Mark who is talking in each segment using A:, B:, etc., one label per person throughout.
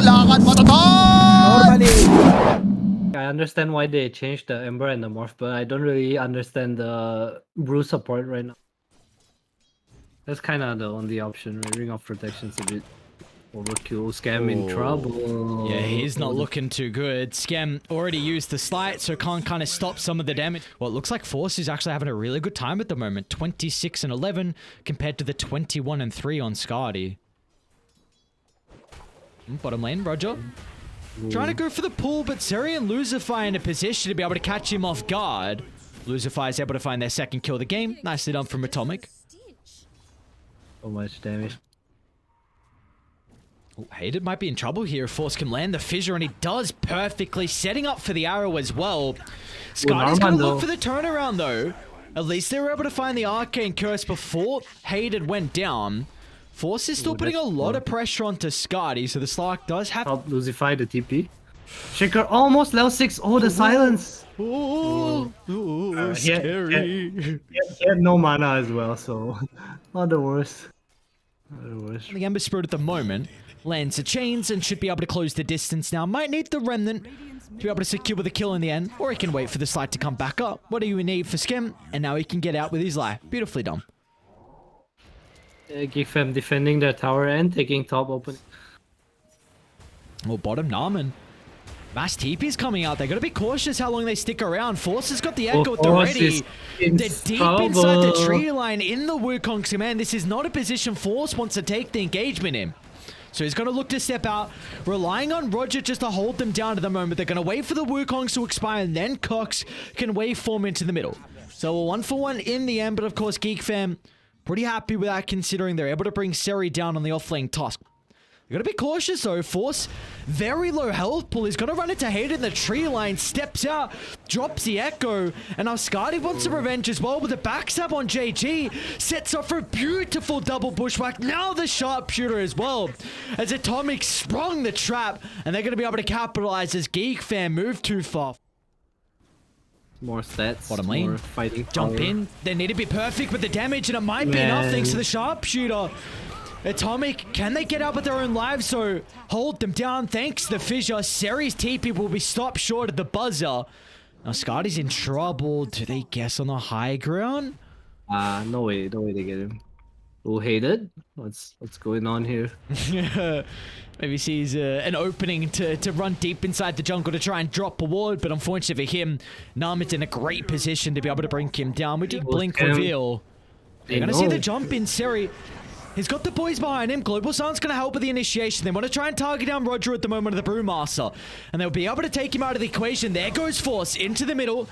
A: lakad matatag!
B: Normally. I understand why they changed the Ember and the Morph, but I don't really understand the Brew support right now. That's kind of the only option. Right? Ring of Protection's a bit overkill. Scam in trouble.
C: Yeah, he's not looking too good. Scam already used the slight, so can't kind of stop some of the damage. Well, it looks like Force is actually having a really good time at the moment. 26 and 11 compared to the 21 and 3 on Scardy. Bottom lane, Roger. Trying to go for the pull, but Seri and Lucifer in a position to be able to catch him off guard. Lucifer is able to find their second kill of the game. Nicely done from Atomic.
B: So much damage.
C: Oh, Hated might be in trouble here if Force can land the fissure, and he does perfectly, setting up for the arrow as well. Scardy's going to look for the turnaround, though. At least they were able to find the Arcane Curse before Hated went down. Force is still putting a lot of pressure onto Scardy, so the Slark does have...
B: Help Lucify the TP. Shaker almost level 6. Oh, the silence.
C: Scary.
B: He had no mana as well, so not the worst. Not the worst.
C: The Ember Spirit at the moment lands the chains and should be able to close the distance now. Might need the Remnant to be able to secure the kill in the end, or he can wait for the slide to come back up. What do you need for Scrim? And now he can get out with his life. Beautifully done.
B: Geek fam defending their tower and taking top open.
C: Well, bottom Narman. Mass TP's coming out. They got to be cautious how long they stick around. Force has got the echo at the ready. They're deep inside the tree line in the Wukong's command. This is not a position Force wants to take the engagement in. So he's going to look to step out, relying on Roger just to hold them down at the moment. They're going to wait for the Wukongs to expire, and then Cox can waveform into the middle. So a 1-for-1 in the end, but of course, Geek fam, pretty happy with that considering they're able to bring Seri down on the offlane Tusk. You gotta be cautious though. Force, very low health pool. He's gonna run into Hated in the tree line, steps out, drops the echo, and now Scardy wants some revenge as well with a backstab on JG. Sets up for a beautiful double bushwhack. Now the sharpshooter as well. As Atomic sprung the trap, and they're gonna be able to capitalize as Geek fan move too far.
B: More stats,
C: bottom lane,
B: more fighting
C: jump in. They need to be perfect with the damage, and it might be enough thanks to the sharpshooter. Atomic, can they get out with their own lives? So hold them down thanks to the fissure. Seri's TP will be stopped short of the buzzer. Now Scardy's in trouble. Do they guess on the high ground?
B: No way they get him. Who Hated? What's going on here?
C: Maybe sees an opening to run deep inside the jungle to try and drop a ward, but unfortunately for him, Narman's in a great position to be able to bring him down. We did blink reveal. They're gonna see the jump in Seri. He's got the boys behind him. Global Sun's going to help with the initiation. They want to try and target down Roger at the moment of the Brewmaster. And they'll be able to take him out of the equation. There goes Force into the middle,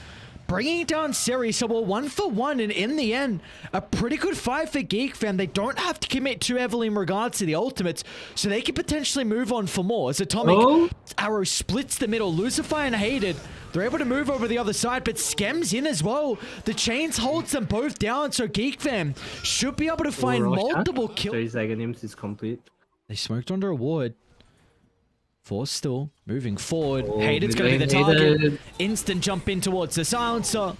C: bringing down Seri. So we're 1-for-1. And in the end, a pretty good fight for Geek fam. They don't have to commit too heavily in regards to the ultimates. So they can potentially move on for more. As Atomic arrow splits the middle. Lucifer and Hated, they're able to move over the other side, but Skem's in as well. The chains holds them both down, so Geek fam should be able to find multiple kills.
B: 30 seconds is complete.
C: They smoked under a ward. Force still moving forward. Hated's going to be the target. Instant jump in towards the silencer.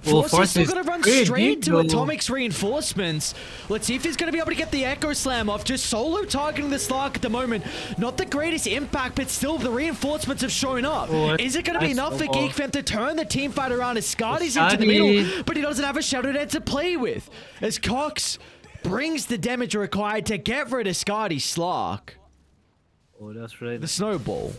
C: Force is still going to run straight to Atomic's reinforcements. Let's see if he's going to be able to get the Echo Slam off. Just solo targeting the Slark at the moment. Not the greatest impact, but still the reinforcements have shown up. Is it going to be enough for Geek fam to turn the team fight around as Scardy's into the middle, but he doesn't have a Shadow Dead to play with. As Cox brings the damage required to get rid of Scardy's Slark.
B: Oh, that's right.
C: The snowball.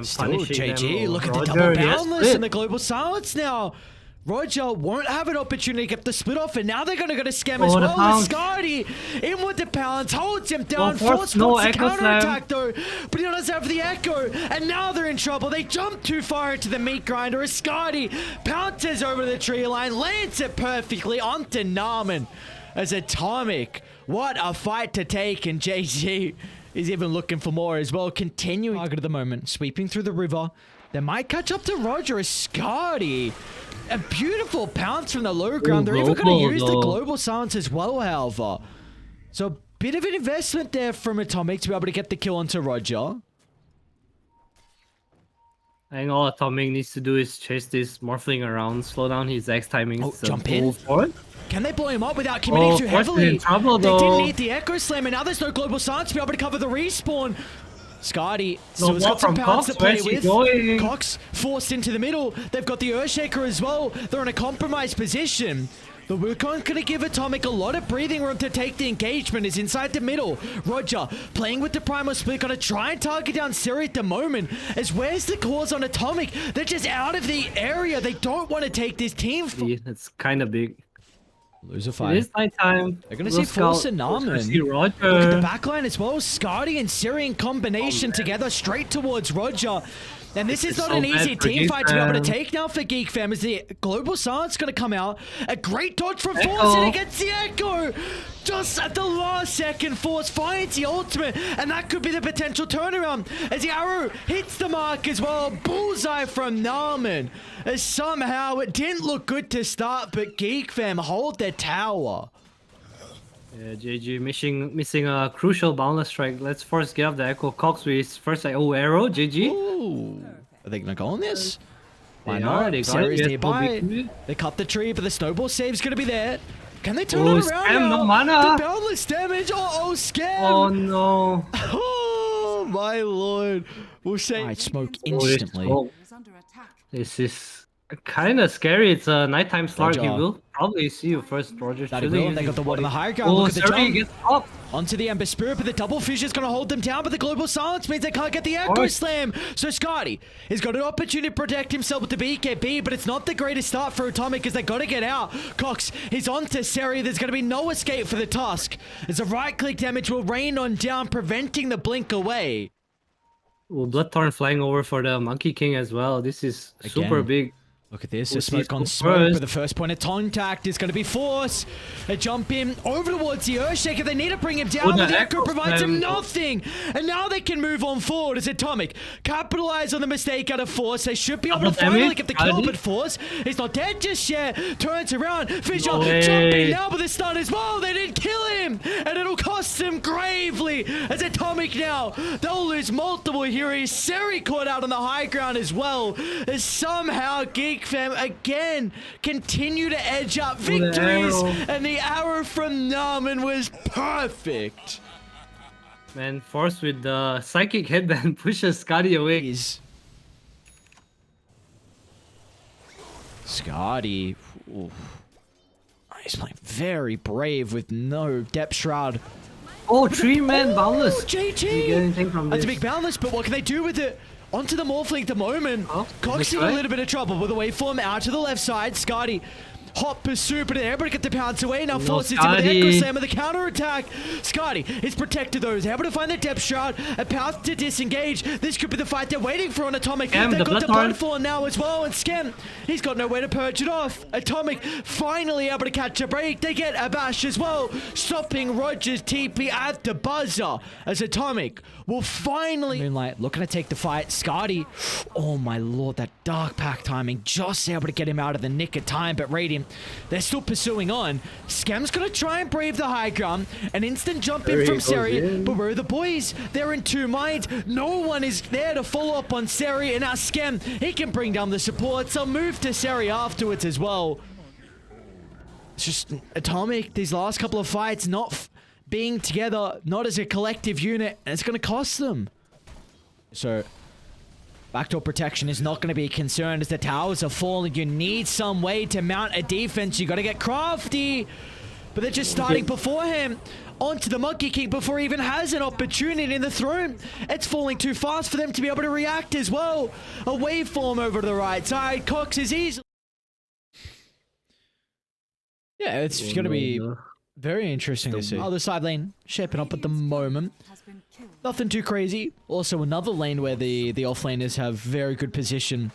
C: Still, JG, look at the double boundless and the global silence now. Roger won't have an opportunity to get the split off, and now they're going to go to Scam as well. Scardy in with the pounds, holds him down. Force wants to counterattack though, but he doesn't have the echo, and now they're in trouble. They jump too far into the meat grinder as Scardy pounces over the tree line, lands it perfectly onto Narman as Atomic. What a fight to take, and JG is even looking for more as well. Continuing target at the moment, sweeping through the river. They might catch up to Roger as Scardy. A beautiful pounce from the low ground. They're even going to use the global silence as well, however. So a bit of an investment there from Atomic to be able to get the kill onto Roger.
B: I think all Atomic needs to do is chase this Morphling around, slow down his X timing.
C: Jump in.
B: Forward.
C: Can they blow him up without committing too
B: Force is
C: heavily?
B: in trouble,
C: They
B: though.
C: didn't need the Echo Slam, and now there's no Global Silence to be able to cover the respawn. Scotty, so it's got some pounds to play with.
B: Going?
C: Cox forced into the middle. They've got the Earthshaker as well. They're in a compromised position. The Wukong going to give Atomic a lot of breathing room to take the engagement. Is inside the middle. Roger playing with the Primal Split. Going to try and target down Siri at the moment. As where's the cause on Atomic? They're just out of the area. They don't want to take this team.
B: It's kind of big.
C: Loser
B: It
C: fight.
B: is nighttime.
C: They're going to see Force and Narman.
B: See Roger.
C: Look at the backline as well. Scotty and Siri in combination together straight towards Roger. And this is not an easy team fight to be able to take now for Geek Fam, as the Global Silence going to come out. A great dodge from Force, and he gets the Echo! Just at the last second, Force finds the ultimate, and that could be the potential turnaround as the arrow hits the mark as well. Bullseye from Narman, as somehow it didn't look good to start, but Geek Fam hold their tower.
B: Yeah, JG missing a crucial boundless strike. Let's first get up the Echo Cox with his first arrow. JG.
C: Ooh. Are they going to go on this? Why
B: They
C: not?
B: are, they got
C: Series
B: it.
C: nearby.
B: Yes,
C: They cut the tree, but the snowball save's going to be there. Can they turn
B: Oh,
C: it around
B: Scam,
C: now?
B: no mana.
C: The boundless damage. Oh, Scam.
B: Oh no.
C: Oh, my lord. We'll say I smoke instantly.
B: This is kind of scary. It's a nighttime Slark. He
C: Roger.
B: will probably see you first, Roger.
C: That he will. They got the one on the high ground.
B: Oh,
C: Look at the
B: Suri
C: jump.
B: gets up.
C: Onto the Ember Spirit, but the double fissure's going to hold them down, but the Global Silence means they can't get the Echo Slam. So Scotty has got an opportunity to protect himself with the BKB, but it's not the greatest start for Atomic as they got to get out. Cox is onto Seri. There's going to be no escape for the Tusk, as a right-click damage will rain on down, preventing the blink away.
B: Well, Bloodthorn flying over for the Monkey King as well. This is super big.
C: Look at this,
B: We'll
C: a smoke
B: see
C: on
B: who's
C: smoke,
B: first.
C: but the first point of contact is going to be Force. A jump in over towards the Earthshaker. They need to bring him down,
B: Oh,
C: but
B: the
C: the Echo
B: Echo
C: provides him
B: Slam.
C: nothing. And now they can move on forward as Atomic capitalize on the mistake out of Force. They should be able to
B: Double
C: finally
B: damage.
C: get the kill,
B: Got it.
C: but Force is not dead just yet. Turns around, Fisher
B: No way.
C: jumping now, but the stun as well. They didn't kill him, and it'll cost them gravely as Atomic now. They'll lose multiple heroes. Seri caught out on the high ground as well, as somehow Geek Fam again continue to edge up victories,
B: arrow.
C: and the arrow from Narman was perfect.
B: Man, Force with the psychic headband pushes Scotty away.
C: Scotty, oof. He's playing very brave with no depth shroud.
B: Oh, 3-man boundless.
C: JT!
B: Did you get anything from
C: That's
B: this?
C: a big boundless, but what can they do with it? Onto the Morphling at the moment.
B: Oh,
C: Cox in
B: right.
C: a little bit of trouble with the waveform out to the left side. Scotty, hot pursuit, but they're able to get the pounce away. Now forces him with the
B: Scotty.
C: Echo Slam and the counter attack. Scotty is protected though. He's able to find the depth shroud. A pounce to disengage. This could be the fight they're waiting for on Atomic.
B: Scam,
C: They've
B: the
C: got the
B: Bloodthorn.
C: Bloodthorn now as well, and Scam, he's got no way to purge it off. Atomic finally able to catch a break. They get a bash as well, stopping Roger's TP at the buzzer as Atomic will finally... Moonlight looking to take the fight. Scotty, oh my lord, that Dark Pack timing, just able to get him out of the nick of time, but Radiant, they're still pursuing on. Scam's gonna try and brave the high ground. An instant jump
B: There
C: in
B: he
C: from
B: goes
C: Seri,
B: in.
C: but where are the boys? They're in two minds. No one is there to follow up on Seri, and now Scam, he can bring down the supports. They'll move to Seri afterwards as well. It's just Atomic, these last couple of fights, not being together, not as a collective unit, and it's going to cost them. So, backdoor protection is not going to be a concern as the towers are falling. You need some way to mount a defense. You got to get crafty. But they're just starting beforehand onto the Monkey King before he even has an opportunity in the throne. It's falling too fast for them to be able to react as well. A waveform over to the right side. Cox is easily... Yeah, it's going to be very interesting to see. Other side lane shaping up at the moment. Nothing too crazy. Also another lane where the offlaners have very good position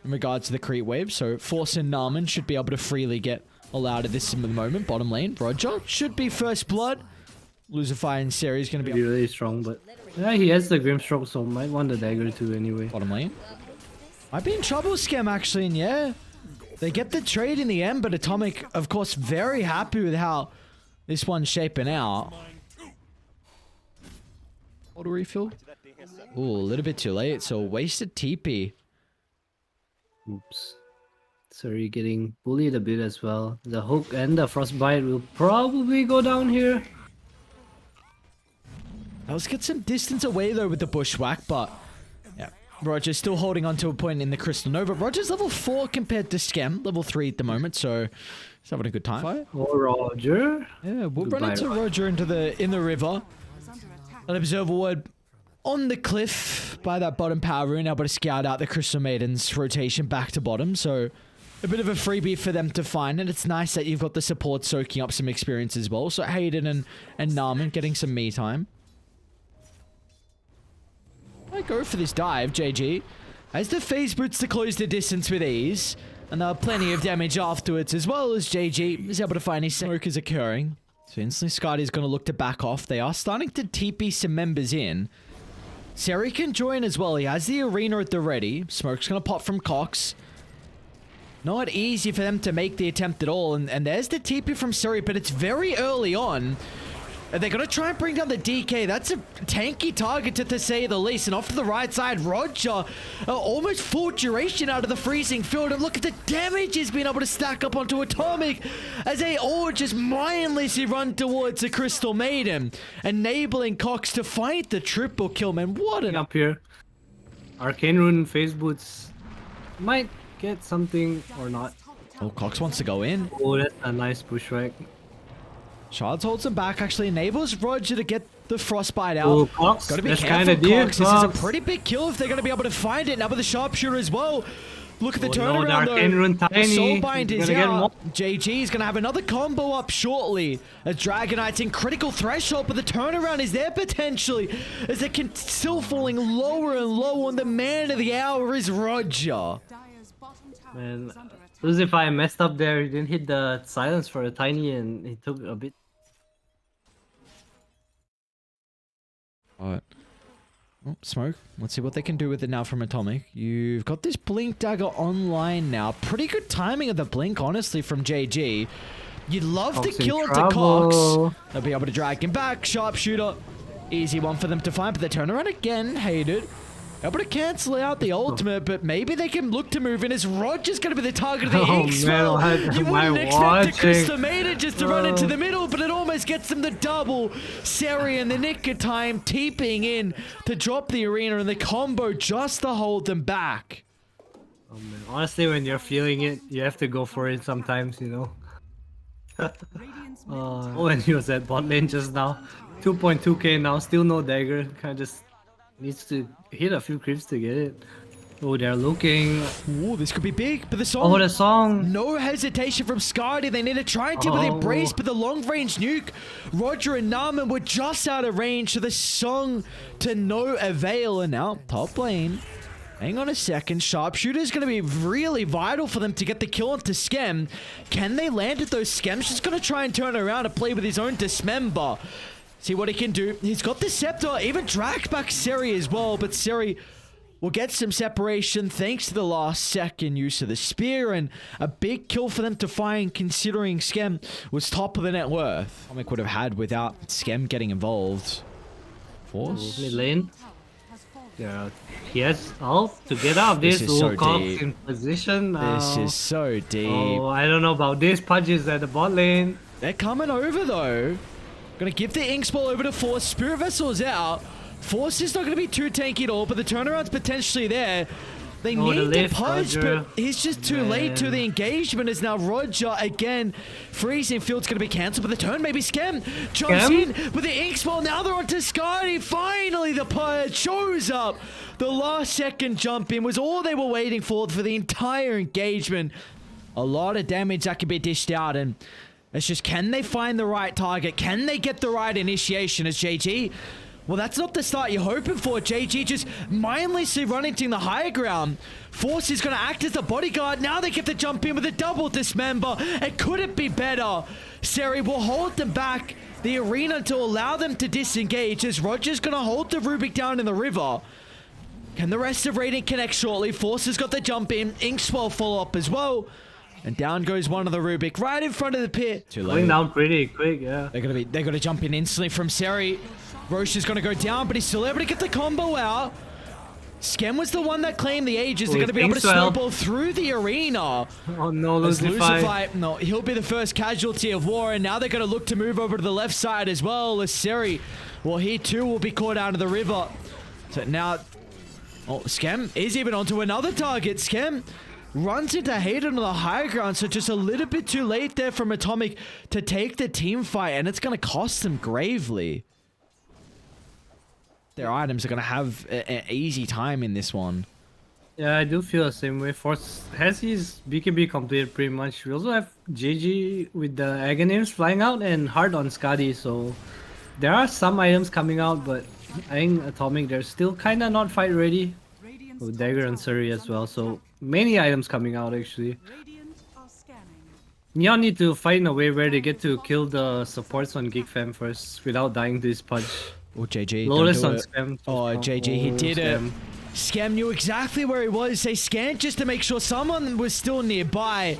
C: in regards to the creep wave. So Force and Narman should be able to freely get allowed at this moment. Bottom lane, Roger should be first blood. Lucifer and Seri is going to be
B: really strong, but yeah, he has the Grimstroke, so might want the dagger too anyway.
C: bottom lane. Might be in trouble, Scam, actually, and yeah. They get the trade in the end, but Atomic, of course, very happy with how this one's shaping out. Auto refill? Ooh, a little bit too late, so wasted TP.
B: Oops. Suri getting bullied a bit as well. The hook and the frostbite will probably go down here.
C: Let's get some distance away though with the bushwhack, but yeah, Roger's still holding on to a point in the Crystal Nova. Roger's level 4 compared to Scam, level 3 at the moment, so he's having a good time.
B: Oh, Roger.
C: Yeah, we'll run into Roger in the river. An observer ward on the cliff by that bottom power rune, able to scout out the Crystal Maiden's rotation back to bottom, so a bit of a freebie for them to find, and it's nice that you've got the support soaking up some experience as well. So Hayden and Narman getting some me time. I go for this dive, JG. As the phase boots to close the distance with ease, and there are plenty of damage afterwards, as well as JG is able to find his smoke is occurring. So instantly Scotty's going to look to back off. They are starting to TP some members in. Seri can join as well. He has the arena at the ready. Smoke's going to pop from Cox. Not easy for them to make the attempt at all. And there's the TP from Seri, but it's very early on. They're going to try and bring down the DK. That's a tanky target to say the least. And off to the right side, Roger, almost full duration out of the freezing field. And look at the damage he's been able to stack up onto Atomic as they all just mindlessly run towards the Crystal Maiden, enabling Cox to fight the triple kill, man. What an...
B: Up here. Arcane Rune phase boots might get something or not.
C: Oh, Cox wants to go in.
B: Oh, that's a nice pushback.
C: Shards holds him back, actually enables Roger to get the frostbite out.
B: Oh, Cox,
C: gotta be
B: that's
C: careful,
B: kinda
C: Cox.
B: deep,
C: This is a
B: Cox.
C: pretty big kill if they're going to be able to find it. Now with the sharpshooter as well. Look at the
B: no, the
C: turnaround
B: Arcane Rune
C: though.
B: tiny.
C: Soulbind
B: He's
C: is
B: gonna get
C: out. JG is going to have another combo up shortly. As Dragon Knight's in critical threshold, but the turnaround is there potentially. As they can still falling lower and lower, and the man of the hour is Roger.
B: Man, lose if I messed up there. He didn't hit the silence for a tiny and he took a bit.
C: Alright. Oh, smoke. Let's see what they can do with it now from Atomic. You've got this Blink Dagger online now. Pretty good timing of the Blink, honestly, from JG. You'd love
B: Cox
C: to
B: in
C: kill it to
B: trouble.
C: Cox. They'll be able to drag him back. Sharpshooter. Easy one for them to find, but the turnaround again, hated. Able to cancel out the ultimate, but maybe they can look to move in as Roger's going to be the target of the X.
B: Man, what
C: You
B: am I
C: wouldn't expect the
B: watching?
C: Crystal Maiden just to run into the middle, but it almost gets them the double. Seri in the nick of time, TPing in to drop the arena, and the combo just to hold them back.
B: Oh, man. Honestly, when you're feeling it, you have to go for it sometimes, you know. Oh, and he was at bot lane just now. 2.2k now, still no dagger. Kind of just needs to hit a few creeps to get it. Oh, they're looking.
C: Ooh, this could be big, but the song...
B: Oh, the song.
C: No hesitation from Scardy. They need to try and deal with the Embrace, but the long-range nuke, Roger and Narman were just out of range, so the song to no avail. And now, top lane. Hang on a second. Sharpshooter is going to be really vital for them to get the kill onto Schem. Can they land it, though? Schem's just going to try and turn around and play with his own Dismember. See what he can do. He's got the Scepter, even dragged back Seri as well, but Seri will get some separation thanks to the last second use of the spear, and a big kill for them to find considering Schem was top of the net worth. Comic would have had without Schem getting involved. Force.
B: Mid lane. Yeah, he has ult to get out of this.
C: This is so
B: Cox
C: deep.
B: in position now.
C: This is so deep.
B: Oh, I don't know about this. Pudge is at the bot lane.
C: They're coming over though. Gonna give the Inksball over to Force. Spirit Vessel is out. Force is not gonna be too tanky at all, but the turnaround's potentially there. They
B: Oh, the
C: need the
B: lift,
C: Pudge,
B: Roger.
C: but he's just too late to the engagement. Is now Roger again. Freezing Field's gonna be cancelled, but the turn maybe Schem jumps in with the Inksball. Now they're onto Scotty. Finally, the Pudge shows up. The last second jump in was all they were waiting for the entire engagement. A lot of damage that can be dished out, and it's just, can they find the right target? Can they get the right initiation as JG? Well, that's not the start you're hoping for. JG just mindlessly running to the higher ground. Force is going to act as the bodyguard. Now they get to jump in with a double Dismember. It couldn't be better. Seri will hold them back. The arena to allow them to disengage as Roger's going to hold the Rubik down in the river. Can the rest of Radiant connect shortly? Force has got the jump in. Inkswell follow up as well. And down goes one of the Rubik right in front of the pit. Too late.
B: Going down pretty quick, yeah.
C: They're gonna jump in instantly from Seri. Roche is gonna go down, but he's still able to get the combo out. Schem was the one that claimed the ages.
B: Oh,
C: They're going to be able to
B: thinks well.
C: snowball through the arena.
B: Oh no,
C: As
B: Lucify.
C: Lucify, no, he'll be the first casualty of war, and now they're going to look to move over to the left side as well. As Seri, well, he too will be caught out of the river. So now, oh, Schem is even onto another target. Schem runs into Hayden on the high ground, so just a little bit too late there from Atomic to take the team fight, and it's going to cost them gravely. Their items are going to have an easy time in this one.
B: Yeah, I do feel the same way. Force has his BKB completed pretty much. We also have JG with the Aghanim's flying out and Hard on Skadi, so there are some items coming out, but I think Atomic, they're still kind of not fight ready. With Dagger and Surrey as well, so many items coming out actually. Neon need to find a way where they get to kill the supports on Geek Fam first without dying to his punch.
C: Oh, JG.
B: Lotus
C: don't
B: on
C: do it.
B: Scam.
C: Oh, JG, he did it. Scam knew exactly where he was. They scanned just to make sure someone was still nearby.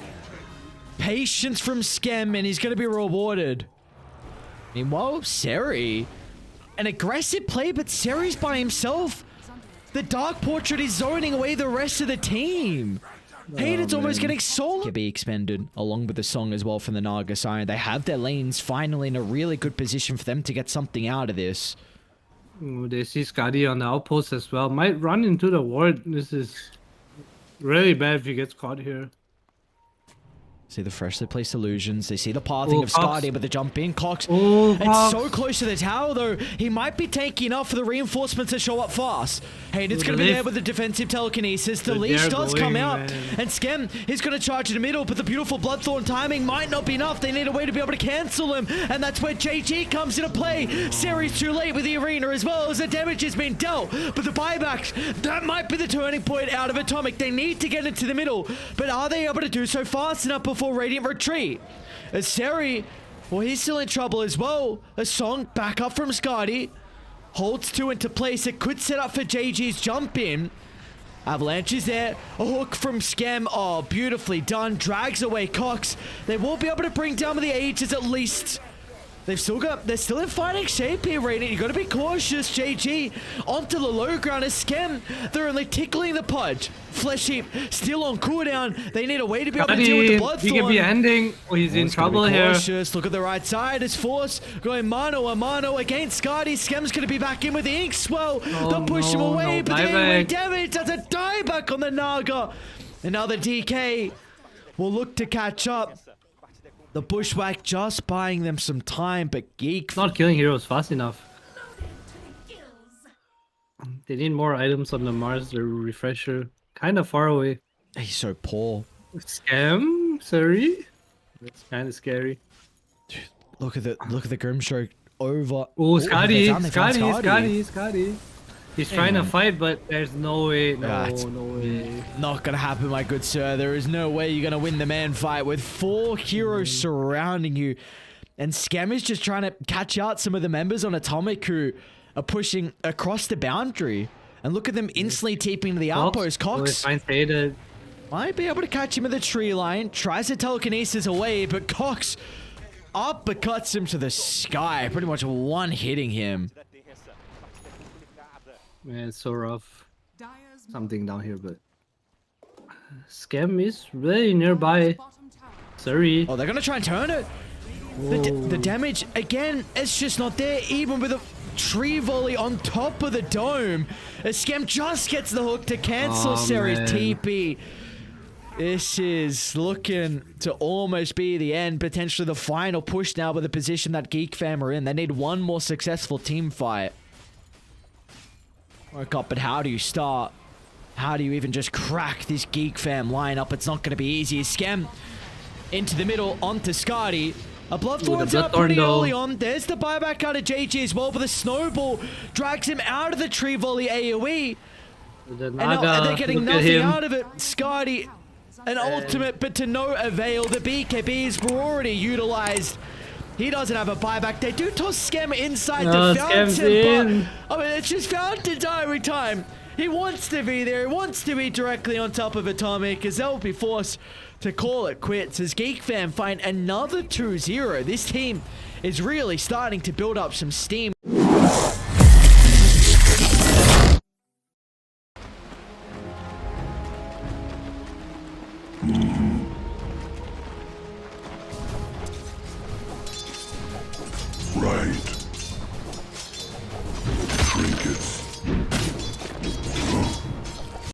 C: Patience from Scam, and he's going to be rewarded. Meanwhile, Seri. An aggressive play, but Seri's by himself. The Dark Portrait is zoning away the rest of the team. Hayden's almost getting sold. Can be expended along with the song as well from the Naga Siren. They have their lanes finally in a really good position for them to get something out of this.
B: Ooh, they see Skadi on the outpost as well. Might run into the ward. This is really bad if he gets caught here.
C: See the freshly placed illusions. They see the pathing of
B: Cox.
C: Skadi, but the jump in. Cox.
B: Oh,
C: It's
B: Cox.
C: so close to the tower, though. He might be tanky enough for the reinforcements to show up fast. Hayden's going to be there with the defensive telekinesis. The leash does come out. And Schem is going to charge in the middle, but the beautiful Bloodthorn timing might not be enough. They need a way to be able to cancel him. And that's where JG comes into play. Seri's too late with the arena as well as the damage has been dealt. But the buybacks, that might be the turning point out of Atomic. They need to get into the middle. But are they able to do so fast enough before Radiant retreat? As Seri, well, he's still in trouble as well. A song back up from Skadi. Holds two into place. It could set up for JG's jump in. Avalanche is there. A hook from Scam. Oh, beautifully done. Drags away Cox. They will be able to bring down the ages at least. They're still in fighting shape here, Radiant. You got to be cautious, JG. Onto the low ground as Schem. They're only tickling the pudge. Flesh Heap still on cooldown. They need a way to be able to deal with the Bloodthorn.
B: He can be ending. Oh, he's in trouble here.
C: Look at the right side as Force going mano a mano against Skadi. Schem's going to be back in with the Ink Swell. They'll push him away, but the AoE damage does a dieback on the Naga. And now the DK will look to catch up. The Bushwhack just buying them some time, but Geek...
B: Not killing heroes fast enough. They need more items on the Mars, the refresher. Kind of far away.
C: He's so poor.
B: Scam? Sorry? That's kind of scary.
C: Dude, look at the Grimstroke over...
B: Oh, Skadi!
C: Skadi.
B: He's trying to fight, but there's no way. No way.
C: Not gonna happen, my good sir. There is no way you're gonna win the man fight with 4 heroes surrounding you. And Scam is just trying to catch out some of the members on Atomic who are pushing across the boundary. And look at them instantly TPing to the outpost. Cox might be able to catch him at the tree line. Tries to telekinesis away, but Cox uppercuts him to the sky. Pretty much one-hitting him.
B: Man, it's so rough. Something down here, but Scam is really nearby. Sorry.
C: Oh, they're gonna try and turn it. The damage again, it's just not there. Even with a tree volley on top of the dome, Scam just gets the hook to cancel Seri's TP. This is looking to almost be the end, potentially the final push now with the position that Geek Fam are in. They need one more successful team fight. Woke up, but how do you start? How do you even just crack this Geek Fam lineup? It's not going to be easy. Scam into the middle, onto Skadi. A Bloodthorn's out pretty early on. There's the buyback out of JG as well, but the snowball drags him out of the tree volley AoE. And now they're getting nothing out of it. Skadi, an ultimate, but to no avail. The BKBs were already utilized. He doesn't have a buyback. They do toss Scam inside the fountain, but I mean, it's just fountain every time. He wants to be there. He wants to be directly on top of Atomic, as they'll be forced to call it quits as Geek Fam find another 2-0. This team is really starting to build up some steam.
A: Right.